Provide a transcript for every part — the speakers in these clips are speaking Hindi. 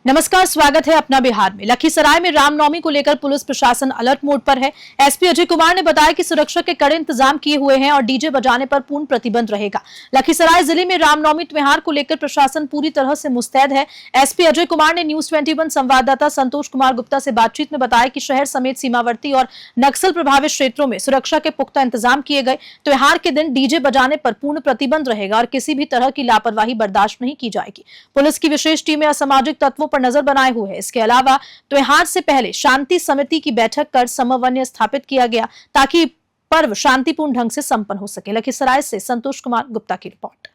नमस्कार, स्वागत है अपना बिहार में। लखीसराय में रामनवमी को लेकर पुलिस प्रशासन अलर्ट मोड पर है। एसपी अजय कुमार ने बताया कि सुरक्षा के कड़े इंतजाम किए हुए हैं और डीजे बजाने पर पूर्ण प्रतिबंध रहेगा। लखीसराय जिले में रामनवमी त्योहार को लेकर प्रशासन पूरी तरह से मुस्तैद है। एसपी अजय कुमार ने न्यूज 21 संवाददाता संतोष कुमार गुप्ता से बातचीत में बताया कि शहर समेत सीमावर्ती और नक्सल प्रभावित क्षेत्रों में सुरक्षा के पुख्ता इंतजाम किए गए। त्योहार के दिन डीजे बजाने पर पूर्ण प्रतिबंध रहेगा और किसी भी तरह की लापरवाही बर्दाश्त नहीं की जाएगी। पुलिस की विशेष टीमें असामाजिक तत्वों नजर बनाए हुए है। इसके अलावा त्योहार से पहले शांति समिति की बैठक कर समन्वय स्थापित किया गया ताकि पर्व शांतिपूर्ण ढंग से संपन्न हो सके। लखीसराय से संतोष कुमार गुप्ता की रिपोर्ट।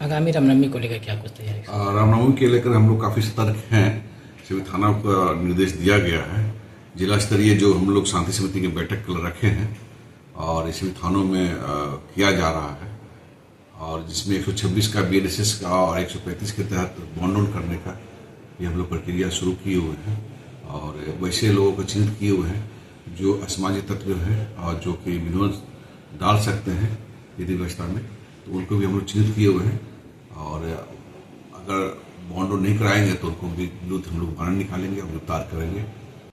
आगामी रामनवमी को लेकर क्या कुछ तैयारी? रामनवमी के लेकर हम लोग काफी सतर्क हैं। सभी थाना को निर्देश दिया गया है। जिला स्तरीय जो हम लोग शांति समिति की बैठक कल रखे हैं और सभी थानों में किया जा रहा है और जिसमें 126 का BNSS का और 135 के तहत बॉन्ड करने का ये हम लोग प्रक्रिया शुरू किए हुए हैं और वैसे लोगों को चिन्हित किए हुए हैं जो असामाजिक तत्व हैं और जो कि विध्वंस डाल सकते हैं विधि व्यवस्था में, तो उनको भी हम लोग चिन्हित किए हुए हैं और अगर बॉन्ड नहीं कराएंगे तो उनको भी विरुद्ध हम लोग वारंट निकालेंगे और गिरफ्तार करेंगे।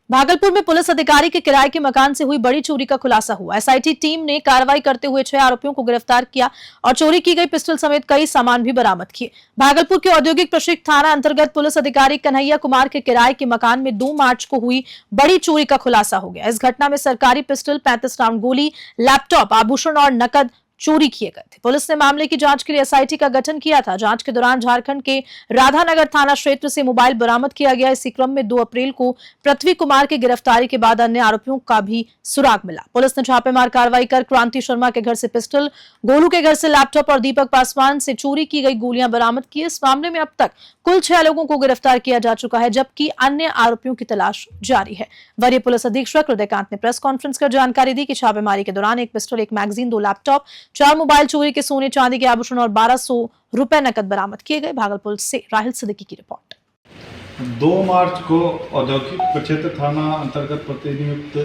भागलपुर में पुलिस अधिकारी के किराए के मकान से हुई बड़ी चोरी का खुलासा हुआ। एसआईटी टीम ने कार्रवाई करते हुए 6 आरोपियों को गिरफ्तार किया और चोरी की गई पिस्टल समेत कई सामान भी बरामद किए। भागलपुर के औद्योगिक प्रशिक्षण थाना अंतर्गत पुलिस अधिकारी कन्हैया कुमार के किराए के मकान में 2 मार्च को हुई बड़ी चोरी का खुलासा हो गया। इस घटना में सरकारी पिस्टल, 35 राउंड गोली, लैपटॉप, आभूषण और नकद चोरी किए गए थे। पुलिस ने मामले की जांच के लिए एसआईटी का गठन किया था। जांच के दौरान झारखंड के राधानगर थाना क्षेत्र से मोबाइल बरामद किया गया। इसी क्रम में 2 अप्रैल को पृथ्वी कुमार की गिरफ्तारी के बाद अन्य आरोपियों का भी सुराग मिला। पुलिस ने छापेमार कार्रवाई कर क्रांति शर्मा के घर से पिस्टल, गोलू के घर से लैपटॉप और दीपक पासवान से चोरी की गई गोलियां बरामद की। इस मामले में अब तक कुल 6 लोगों को गिरफ्तार किया जा चुका है, जबकि अन्य आरोपियों की तलाश जारी है। वरीय पुलिस अधीक्षक हृदयकांत ने प्रेस कॉन्फ्रेंस कर जानकारी दी कि छापेमारी के दौरान 1 पिस्टल, 1 मैगजीन, 2 लैपटॉप, 4 मोबाइल चोरी के सोने चांदी के आभूषण और 1200 रुपए नकद बरामद किए गए। भागलपुर से राहिल सिद्दीकी की रिपोर्ट। 2 मार्च को औद्योगिक प्रक्षेत्र थाना अंतर्गत प्रतिनियुक्त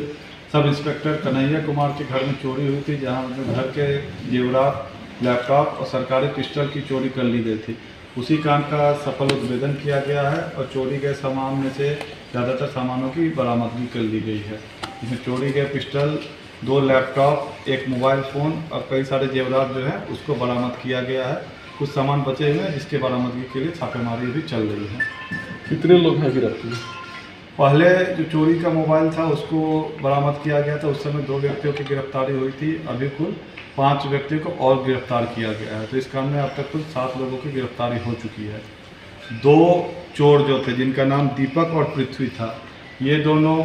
सब इंस्पेक्टर कन्हैया कुमार के घर में चोरी हुई थी, जहां घर के जेवरात, लैपटॉप और सरकारी पिस्टल की चोरी कर ली गई थी। उसी कांड का सफल उद्भेदन किया गया है और चोरी गए सामान में से ज़्यादातर सामानों की बरामदगी कर ली गई है। इसमें चोरी गए पिस्टल, 2 लैपटॉप, 1 मोबाइल फ़ोन और कई सारे जेवरात जो है उसको बरामद किया गया है। कुछ सामान बचे हुए हैं जिसके बरामदगी के लिए छापेमारी भी चल रही है। कितने लोग हैं गिरफ्तार? पहले जो चोरी का मोबाइल था उसको बरामद किया गया था, उस समय 2 व्यक्तियों की गिरफ्तारी हुई थी। अभी कुल 5 व्यक्तियों को और गिरफ्तार किया गया है, तो इस काम में अब तक कुल 7 लोगों की गिरफ्तारी हो चुकी है। 2 चोर जो थे जिनका नाम दीपक और पृथ्वी था, ये दोनों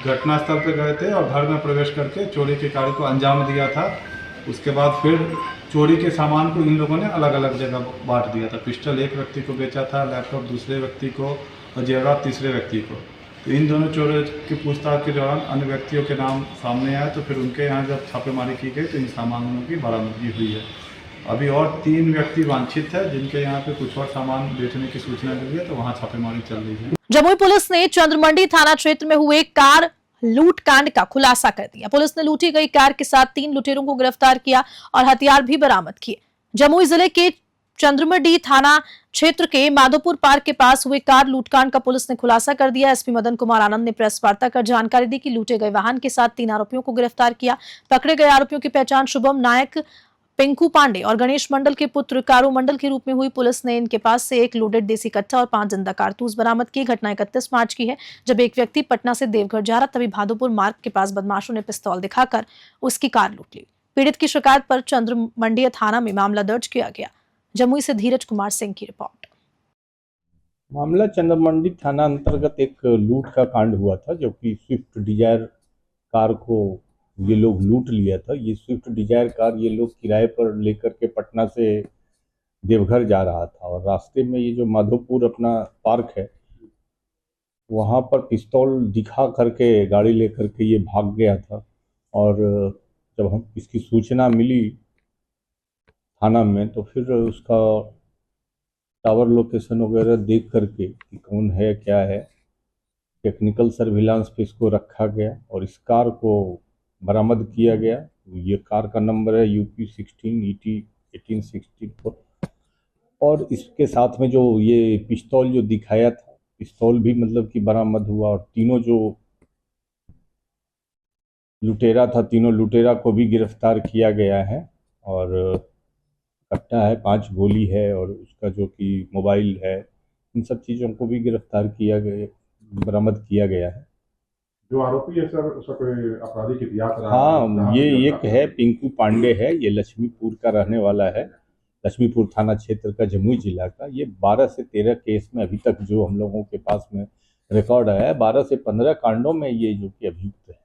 घटनास्थल पर गए थे और घर में प्रवेश करके चोरी के कार्य को अंजाम दिया था। उसके बाद फिर चोरी के सामान को इन लोगों ने अलग अलग जगह बांट दिया था। पिस्टल एक व्यक्ति को बेचा था, लैपटॉप दूसरे व्यक्ति को और जेवरात तीसरे व्यक्ति को। तो इन दोनों चोरों की पूछताछ के दौरान अन्य व्यक्तियों के नाम सामने आए, तो फिर उनके यहाँ जब छापेमारी की गई तो इन सामानों की बरामदगी हुई है। अभी और 3 व्यक्ति वांछित है जिनके यहाँ पे कुछ और सामान बेचने की सूचना मिली है, तो वहाँ छापेमारी चल रही है। जमुई पुलिस ने चंद्रमंडी थाना क्षेत्र में हुए कार लूट कांड का खुलासा कर दिया। पुलिस ने लूटी गई कार के साथ 3 लुटेरों को गिरफ्तार किया और हथियार भी बरामद किए। जमुई जिले के चंद्रमंडी थाना क्षेत्र के माधोपुर पार्क के पास हुए कार लूटकांड का पुलिस ने खुलासा कर दिया। एसपी मदन कुमार आनंद ने प्रेस वार्ता कर जानकारी दी कि लूटे गए वाहन के साथ 3 आरोपियों को गिरफ्तार किया। पकड़े गए आरोपियों की पहचान शुभम नायक, पिंकू पांडे और गणेश मंडल के पुत्र कारू मंडल के रूप में हुई। पुलिस ने इनके पास से 1 लोडेड देसी कट्टा और 5 जिंदा कारतूस बरामद किए। घटना 31 मार्च की है, जब एक व्यक्ति पटना से देवघर जा रहा, तभी भादोपुर मार्ग के पास बदमाशों ने पिस्तौल दिखाकर उसकी कार लूट ली। पीड़ित की शिकायत पर चंद्रमंडी थाना में मामला दर्ज किया गया। जमुई से धीरज कुमार सिंह की रिपोर्ट। मामला चंद्रमंडी थाना अंतर्गत एक लूट का कांड हुआ था, जो कि स्विफ्ट डिजायर कार को ये लोग लूट लिया था। ये स्विफ्ट डिजायर कार ये लोग किराए पर लेकर के पटना से देवघर जा रहा था और रास्ते में ये जो माधोपुर अपना पार्क है वहाँ पर पिस्तौल दिखा करके गाड़ी लेकर के ये भाग गया था। और जब हम इसकी सूचना मिली थाना में तो फिर उसका टावर लोकेशन वगैरह देख करके कि कौन है क्या है, टेक्निकल सर्विलांस पे इसको रखा गया और इस कार को बरामद किया गया। ये कार का नंबर है UP 16 ET 1864 और इसके साथ में जो ये पिस्तौल जो दिखाया था पिस्तौल भी मतलब कि बरामद हुआ, और तीनों जो लुटेरा था, तीनों लुटेरा को भी गिरफ्तार किया गया है। और कट्टा है, 5 गोली है, और उसका जो कि मोबाइल है, इन सब चीज़ों को भी गिरफ्तार किया गया, बरामद किया गया है। जो आरोपी है सर, उसका कोई आपराधिक इतिहास रहा हाँ, है? ये एक है पिंकू पांडे है, ये लक्ष्मीपुर का रहने वाला है, लक्ष्मीपुर थाना क्षेत्र का, जमुई जिला का। ये 12 से 13 केस में अभी तक जो हम लोगों के पास में रिकॉर्ड है, 12 से 15 कांडों में ये जो कि अभियुक्त है।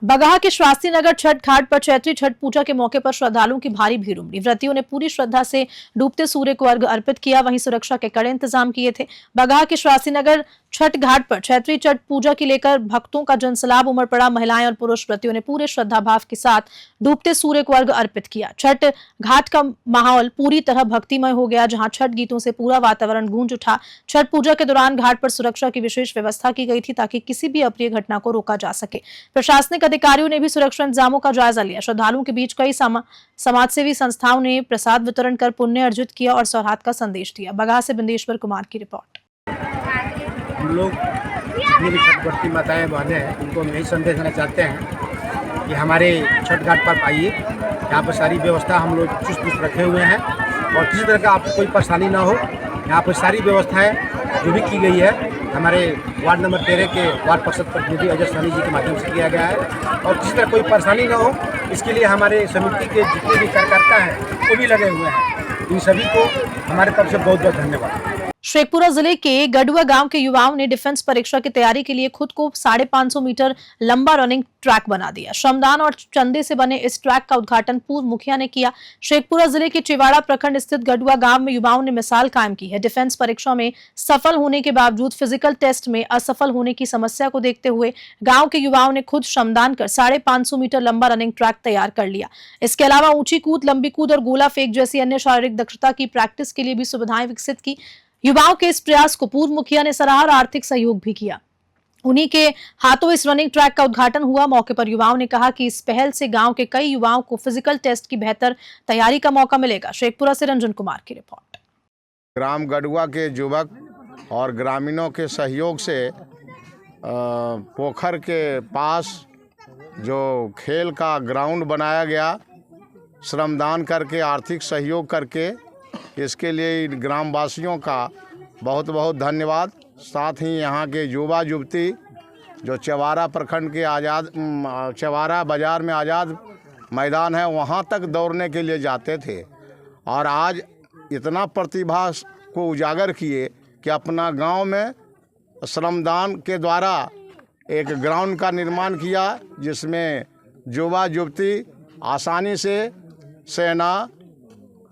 बगहा के श्रावस्ती नगर छठ घाट पर चैत्री छठ पूजा के मौके पर श्रद्धालुओं की भारी भीड़ उमड़ी। व्रतियों ने पूरी श्रद्धा से डूबते सूर्य को अर्घ्य अर्पित किया, वहीं सुरक्षा के कड़े इंतजाम किए थे। बगहा के श्रावस्ती नगर छठ घाट पर चैत्री छठ पूजा की लेकर भक्तों का जनसैलाब उमड़ पड़ा। महिलाएं और पुरुष व्रतियों ने पूरे श्रद्धा भाव के साथ डूबते सूर्य को अर्घ्य अर्पित किया। छठ घाट का माहौल पूरी तरह भक्तिमय हो गया, जहां छठ गीतों से पूरा वातावरण गूंज उठा। छठ पूजा के दौरान घाट पर सुरक्षा की विशेष व्यवस्था की गई थी, ताकि किसी भी अप्रिय घटना को रोका जा सके। प्रशासनिक अधिकारियों ने भी सुरक्षा इंतजामों का जायजा लिया। श्रद्धालुओं के बीच कई समाजसेवी संस्थाओं ने प्रसाद वितरण कर पुण्य अर्जित किया और सौहार्द का संदेश दिया। बगहा से बिंदेश्वर कुमार की रिपोर्ट। हम लोग जितनी भी छठवर्ती माताएं बहनें हैं, उनको हम यही संदेश देना चाहते हैं कि हमारे छठ घाट पर आइए। यहाँ पर सारी व्यवस्था हम लोग चुस्त रखे हुए हैं और किसी तरह का आपको कोई परेशानी ना हो। यहाँ पर सारी व्यवस्थाएं जो भी की गई है हमारे वार्ड नंबर 13 के वार्ड पार्षद प्रतिनिधि अजय सानी जी के माध्यम से किया गया है, और किसी तरह कोई परेशानी ना हो, इसके लिए हमारे समिति के जितने भी कार्यकर्ता हैं वो भी लगे हुए हैं। इन सभी को हमारे तरफ से बहुत बहुत धन्यवाद। शेखपुरा जिले के गडुआ गांव के युवाओं ने डिफेंस परीक्षा की तैयारी के लिए खुद को 550 मीटर लंबा रनिंग ट्रैक बना दिया। श्रमदान और चंदे से बने इस ट्रैक का उद्घाटन पूर्व मुखिया ने किया। शेखपुरा जिले के चिवाड़ा प्रखंड स्थित गडुआ गांव में युवाओं ने मिसाल कायम की है। डिफेंस परीक्षा में सफल होने के बावजूद फिजिकल टेस्ट में असफल होने की समस्या को देखते हुए गांव के युवाओं ने खुद श्रमदान कर 550 मीटर लंबा रनिंग ट्रैक तैयार कर लिया। इसके अलावा ऊंची कूद, लंबी कूद और गोला फेंक जैसी अन्य शारीरिक दक्षता की प्रैक्टिस के लिए भी सुविधाएं विकसित की। युवाओं के इस प्रयास को पूर्व मुखिया ने सराहा और आर्थिक सहयोग भी किया। उन्हीं के हाथों इस रनिंग ट्रैक का उद्घाटन हुआ। मौके पर युवाओं ने कहा कि इस पहल से गांव के कई युवाओं को फिजिकल टेस्ट की बेहतर तैयारी का मौका मिलेगा। शेखपुरा से रंजन कुमार की रिपोर्ट। ग्राम गडुआ के युवक और ग्रामीणों के सहयोग से पोखर के पास जो खेल का ग्राउंड बनाया गया, श्रमदान करके, आर्थिक सहयोग करके, इसके लिए ग्रामवासियों का बहुत बहुत धन्यवाद। साथ ही यहाँ के युवा युवती जो चवारा प्रखंड के चवारा बाज़ार में आज़ाद मैदान है, वहाँ तक दौड़ने के लिए जाते थे और आज इतना प्रतिभा को उजागर किए कि अपना गांव में श्रमदान के द्वारा एक ग्राउंड का निर्माण किया, जिसमें युवा युवती आसानी से सेना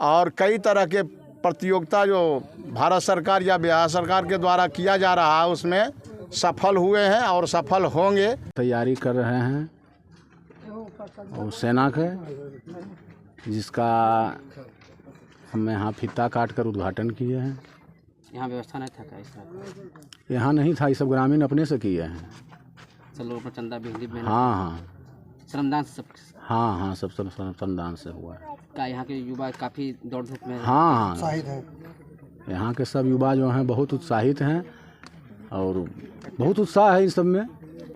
और कई तरह के प्रतियोगिता जो भारत सरकार या बिहार सरकार के द्वारा किया जा रहा है उसमें सफल हुए हैं और सफल होंगे। तैयारी कर रहे हैं और सेना के, जिसका हम यहाँ फीता काट कर उद्घाटन किए हैं। यहाँ व्यवस्था नहीं था क्या? यहाँ नहीं था, ये सब ग्रामीण अपने से किए हैं। सब लोग अपना चंदा बिजली हाँ, श्रमदान से सब। हाँ, सब श्रमदान से हुआ है। का यहाँ के युवा काफ़ी दौड़ धूप में हाँ, यहाँ के सब युवा जो हैं बहुत उत्साहित हैं और बहुत उत्साह है इन सब में।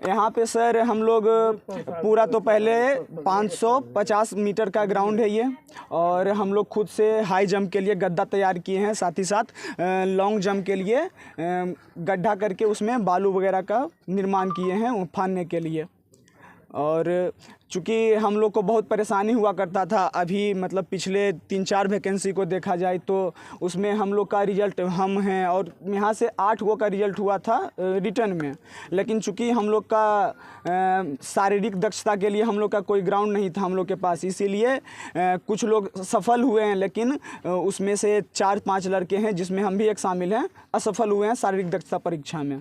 यहाँ पे सर हम लोग पूरा तो पहले 550 मीटर का ग्राउंड है ये, और हम लोग खुद से हाई जंप के लिए गड्ढा तैयार किए हैं, साथ ही साथ लॉन्ग जंप के लिए गड्ढा करके उसमें बालू वगैरह का निर्माण किए हैं फानने के लिए। और चूँकि हम लोग को बहुत परेशानी हुआ करता था, अभी मतलब पिछले 3-4 वैकेंसी को देखा जाए तो उसमें हम लोग का रिजल्ट हम हैं, और यहाँ से 8 गो का रिजल्ट हुआ था रिटर्न में। लेकिन चूँकि हम लोग का शारीरिक दक्षता के लिए हम लोग का कोई ग्राउंड नहीं था हम लोग के पास, इसीलिए कुछ लोग सफल हुए हैं, लेकिन उसमें से 4-5 लड़के हैं जिसमें हम भी एक शामिल हैं, असफल हुए हैं शारीरिक दक्षता परीक्षा में।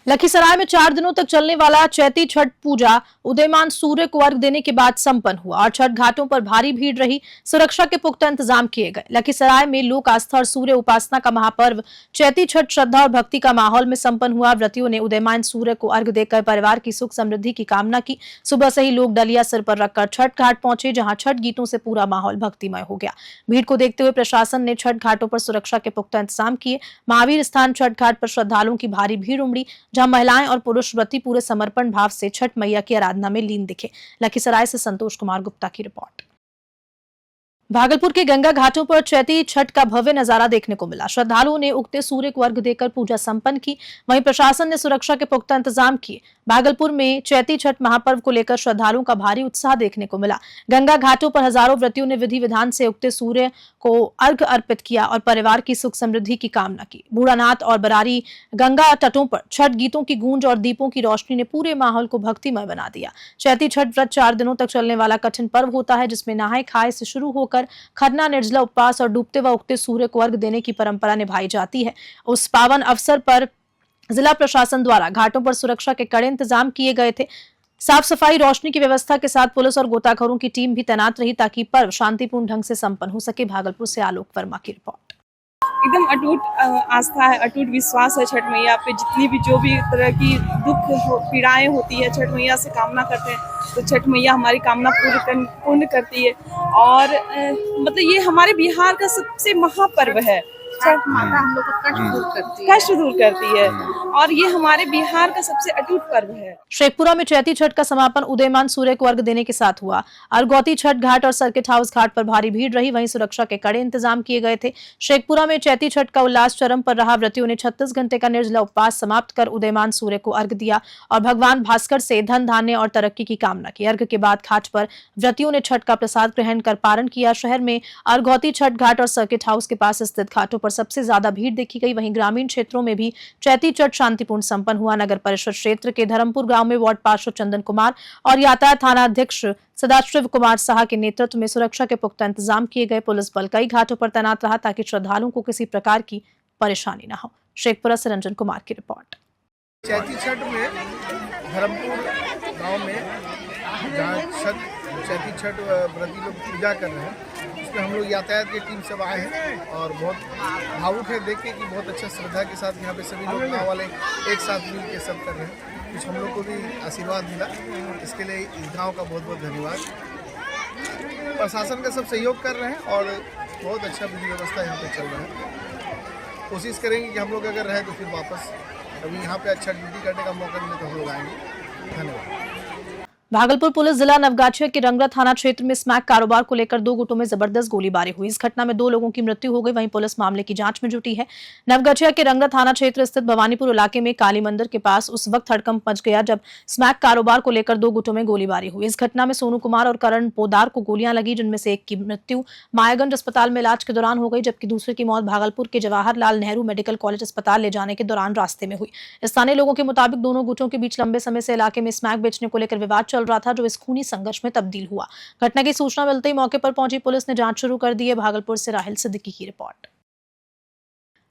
लखीसराय में 4 दिनों तक चलने वाला चैती छठ पूजा उदयमान सूर्य को अर्घ देने के बाद संपन्न हुआ और छठ घाटों पर भारी भीड़ रही। सुरक्षा के पुख्ता इंतजाम किए गए। लखीसराय में लोक आस्था और सूर्य उपासना का महापर्व चैती छठ श्रद्धा और भक्ति का माहौल में संपन्न हुआ। व्रतियों ने उदयमान सूर्य को अर्घ देकर परिवार की सुख समृद्धि की कामना की। सुबह से ही लोग डलिया सिर पर रखकर छठ घाट पहुंचे, जहां छठ गीतों से पूरा माहौल भक्तिमय हो गया। भीड़ को देखते हुए प्रशासन ने छठ घाटों पर सुरक्षा के पुख्ता इंतजाम किए। महावीर स्थान छठ घाट पर श्रद्धालुओं की भारी भीड़ उमड़ी, जहां महिलाएं और पुरुष व्रती पूरे समर्पण भाव से छठ मैया की आराधना में लीन दिखे। लखीसराय से संतोष कुमार गुप्ता की रिपोर्ट। भागलपुर के गंगा घाटों पर चैती छठ का भव्य नजारा देखने को मिला। श्रद्धालुओं ने उगते सूर्य को अर्घ देकर पूजा संपन्न की। वहीं प्रशासन ने सुरक्षा के पुख्ता इंतजाम किए। भागलपुर में चैती छठ महापर्व को लेकर श्रद्धालुओं का भारी उत्साह देखने को मिला। गंगा घाटों पर हजारों व्रतियों ने विधि विधान से उगते सूर्य को अर्घ अर्पित किया और परिवार की सुख समृद्धि की कामना की। बूढ़ानाथ और बरारी गंगा तटों पर छठ गीतों की गूंज और दीपों की रोशनी ने पूरे माहौल को भक्तिमय बना दिया। चैती छठ व्रत 4 दिनों तक चलने वाला कठिन पर्व होता है, जिसमें नहाए खाए से शुरू होकर खरना, निर्जला उपवास और डूबते व उगते सूर्य को अर्घ देने की परंपरा निभाई जाती है। उस पावन अवसर पर जिला प्रशासन द्वारा घाटों पर सुरक्षा के कड़े इंतजाम किए गए थे। साफ सफाई, रोशनी की व्यवस्था के साथ पुलिस और गोताखोरों की टीम भी तैनात रही ताकि पर्व शांतिपूर्ण ढंग से संपन्न हो सके। भागलपुर से आलोक वर्मा की रिपोर्ट। एकदम अटूट आस्था है, अटूट विश्वास है छठ मैया पे। जितनी भी जो भी तरह की पीड़ाएं होती है, छठ मैया से कामना करते हैं तो छठ मैया हमारी कामना पूर्ण करती है। और मतलब ये हमारे बिहार का सबसे महापर्व है। छठ माता हम लोग का कष्ट दूर करती है और ये हमारे बिहार का सबसे अटूट पर्व है। शेखपुरा में चैती छठ का समापन उदयमान सूर्य को अर्घ देने के साथ हुआ। अर्घौती छठ घाट और सर्किट हाउस घाट पर भारी भीड़ रही। वहीं सुरक्षा के कड़े इंतजाम किए गए थे। शेखपुरा में चैती छठ का उल्लास चरम पर रहा। व्रतियों ने 36 घंटे का निर्जला उपवास समाप्त कर उदयमान सूर्य को अर्घ दिया और भगवान भास्कर से धन धान्य और तरक्की की कामना की। अर्घ के बाद घाट पर व्रतियों ने छठ का प्रसाद ग्रहण कर पारण किया। शहर में अर्घौती छठ घाट और सर्किट हाउस के पास स्थित घाटों पर सबसे ज्यादा भीड़ देखी गई। वहीं ग्रामीण क्षेत्रों में भी चैती छठ शांतिपूर्ण संपन्न हुआ। नगर परिषद क्षेत्र के धर्मपुर गांव में वार्ड पार्षद चंदन कुमार और यातायात थाना अध्यक्ष सदाशिव कुमार साहा के नेतृत्व में सुरक्षा के पुख्ता इंतजाम किए गए। पुलिस बल कई घाटों पर तैनात रहा ताकि श्रद्धालुओं को किसी प्रकार की परेशानी न हो। शेखपुरा से रंजन कुमार की रिपोर्ट। चैती छठ में धर्मपुर गांव में जहाँ चैती छठ व्रती लोग पूजा कर रहे हैं, उसमें हम लोग यातायात की टीम सब आए हैं और बहुत भावुक है देख के कि बहुत अच्छा श्रद्धा के साथ यहाँ पे सभी लोग गाँव वाले एक साथ मिल के सब कर रहे हैं। कुछ हम लोग को भी आशीर्वाद मिला, इसके लिए इस गाँव का बहुत बहुत धन्यवाद। प्रशासन का सब सहयोग कर रहे हैं और बहुत अच्छा विधि व्यवस्था यहाँ पे चल रहा है। कोशिश करेंगे कि हम लोग अगर रहे तो फिर वापस कभी यहाँ पे अच्छा ड्यूटी करने का मौका मिले तो हम लोग आएंगे। धन्यवाद। भागलपुर पुलिस जिला नवगाछिया के रंगरा थाना क्षेत्र में स्मैक कारोबार को लेकर 2 गुटों में जबरदस्त गोलीबारी हुई। इस घटना में 2 लोगों की मृत्यु हो गई। वहीं पुलिस मामले की जांच में जुटी है। नवगाछिया के रंगरा थाना क्षेत्र स्थित भवानीपुर इलाके में काली मंदिर के पास उस वक्त हड़कंप मच गया जब स्मैक कारोबार को लेकर 2 गुटों में गोलीबारी हुई। इस घटना में सोनू कुमार और करण पोदार को गोलियां लगी, जिनमें से एक की मृत्यु मायागंज अस्पताल में इलाज के दौरान हो गई, जबकि दूसरे की मौत भागलपुर के जवाहरलाल नेहरू मेडिकल कॉलेज अस्पताल ले जाने के दौरान रास्ते में हुई। स्थानीय लोगों के मुताबिक दोनों गुटों के बीच लंबे समय से इलाके में स्मैक बेचने को लेकर विवाद चल रहा था, जो इस खूनी संघर्ष में तब्दील हुआ। घटना की सूचना मिलते ही मौके पर पहुंची पुलिस ने जांच शुरू कर दी है। भागलपुर से राहिल सिद्दीकी की रिपोर्ट।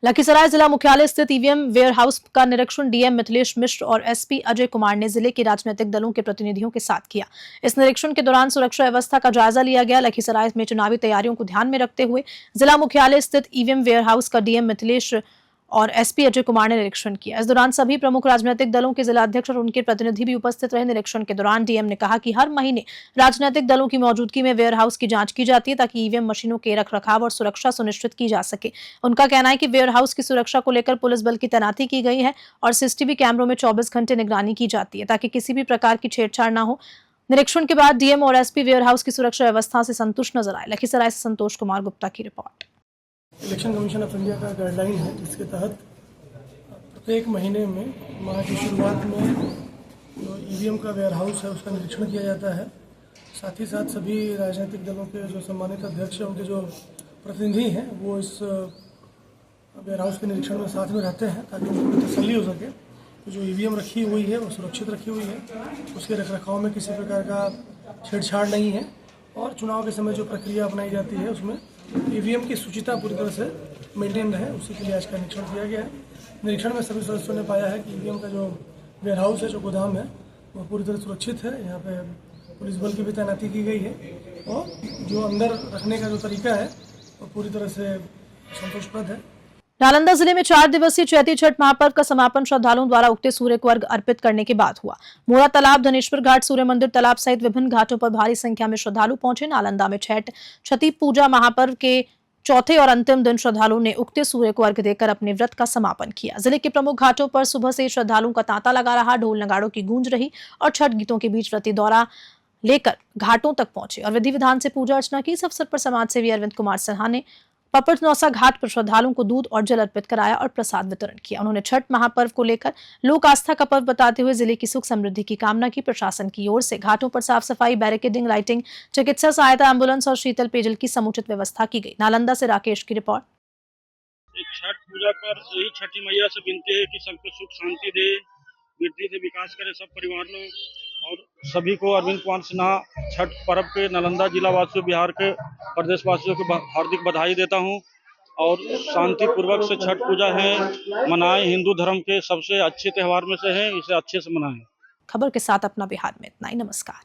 लखीसराय जिला मुख्यालय स्थित ईवीएम वेयर हाउस का निरीक्षण डीएम मिथिलेश मिश्र और एसपी अजय कुमार ने जिले के राजनीतिक दलों के प्रतिनिधियों के साथ किया। इस निरीक्षण के दौरान सुरक्षा व्यवस्था का जायजा लिया गया। लखीसराय में चुनावी तैयारियों को ध्यान में रखते हुए जिला मुख्यालय स्थित ईवीएम वेयर हाउस का डीएम मिथिलेश और एसपी अजय कुमार ने निरीक्षण किया। इस दौरान सभी प्रमुख राजनीतिक दलों के जिला अध्यक्ष और उनके प्रतिनिधि भी उपस्थित रहे। निरीक्षण के दौरान डीएम ने कहा कि हर महीने राजनीतिक दलों की मौजूदगी में वेयर हाउस की जांच की जाती है ताकि ईवीएम मशीनों के रखरखाव और सुरक्षा सुनिश्चित की जा सके। उनका कहना है कि वेयर हाउस की सुरक्षा को लेकर पुलिस बल की तैनाती की गई है और सीसीटीवी कैमरों में 24 घंटे निगरानी की जाती है ताकि किसी भी प्रकार की छेड़छाड़ न हो। निरीक्षण के बाद डीएम और एसपी वेयर हाउस की सुरक्षा व्यवस्था से संतुष्ट नजर आए। लखीसराय से संतोष कुमार गुप्ता की report. Election commission of India का गाइडलाइन है, जिसके तहत प्रत्येक महीने में माह की शुरुआत में जो ईवीएम का वेयर हाउस है उसका निरीक्षण किया जाता है। साथ ही साथ सभी राजनीतिक दलों के जो सम्मानित अध्यक्ष हैं, उनके जो प्रतिनिधि हैं, वो इस वेयर हाउस के निरीक्षण में साथ में रहते हैं ताकि उनको तसल्ली हो सके कि जो ईवीएम रखी हुई है वो सुरक्षित रखी हुई है, उसके रखरखाव में किसी प्रकार का छेड़छाड़ नहीं है और चुनाव के समय जो प्रक्रिया अपनाई जाती है उसमें ईवीएम की शुचिता पूरी तरह से मेंटेन रहे, उसी के लिए आज का निरीक्षण किया गया है। निरीक्षण में सभी सदस्यों ने पाया है कि ईवीएम का जो वेयर हाउस है, जो गोदाम है, वो पूरी तरह सुरक्षित है। यहाँ पे पुलिस बल की भी तैनाती की गई है और जो अंदर रखने का जो तरीका है वो पूरी तरह से संतोषप्रद है। नालंदा जिले में 4 दिवसीय चैती छठ महापर्व का समापन श्रद्धालुओं द्वारा उगते सूर्य को अर्घ्य अर्पित करने के बाद हुआ। मोरा तालाब, धनेश्वर घाट, सूर्य मंदिर तालाब सहित विभिन्न घाटों पर भारी संख्या में श्रद्धालु पहुंचे। नालंदा में छठी पूजा महापर्व के चौथे और अंतिम दिन श्रद्धालुओं ने उगते सूर्य को अर्घ्य देकर अपने व्रत का समापन किया। जिले के प्रमुख घाटों पर सुबह से श्रद्धालुओं का तांता लगा रहा, ढोल नगाड़ों की गूंज रही और छठ गीतों के बीच व्रती दौरा लेकर घाटों तक पहुंचे और विधि विधान से पूजा अर्चना की। इस अवसर पर समाज सेवी अरविंद कुमार सिन्हा ने पपरनौसा घाट पर श्रद्धालुओं को दूध और जल अर्पित कराया और प्रसाद वितरण किया। उन्होंने छठ महापर्व को लेकर लोक आस्था का पर्व बताते हुए जिले की सुख समृद्धि की कामना की। प्रशासन की ओर से घाटों पर साफ सफाई, बैरिकेडिंग, लाइटिंग, चिकित्सा सहायता, एम्बुलेंस और शीतल पेयजल की समुचित व्यवस्था की गई। नालंदा से राकेश की रिपोर्ट। छठ पूजा पर यही छठी मैया से विनती है कि सबको सुख शांति दे, वृद्धि से विकास करे सब परिवार लोग। और सभी को अरविंद कुमार सिन्हा छठ पर्व के नालंदा जिला वासियों, बिहार के प्रदेश वासियों को हार्दिक बधाई देता हूं और शांति पूर्वक से छठ पूजा है मनाएं। हिंदू धर्म के सबसे अच्छे त्यौहार में से है, इसे अच्छे से मनाएं। खबर के साथ अपना बिहार में इतना ही। नमस्कार।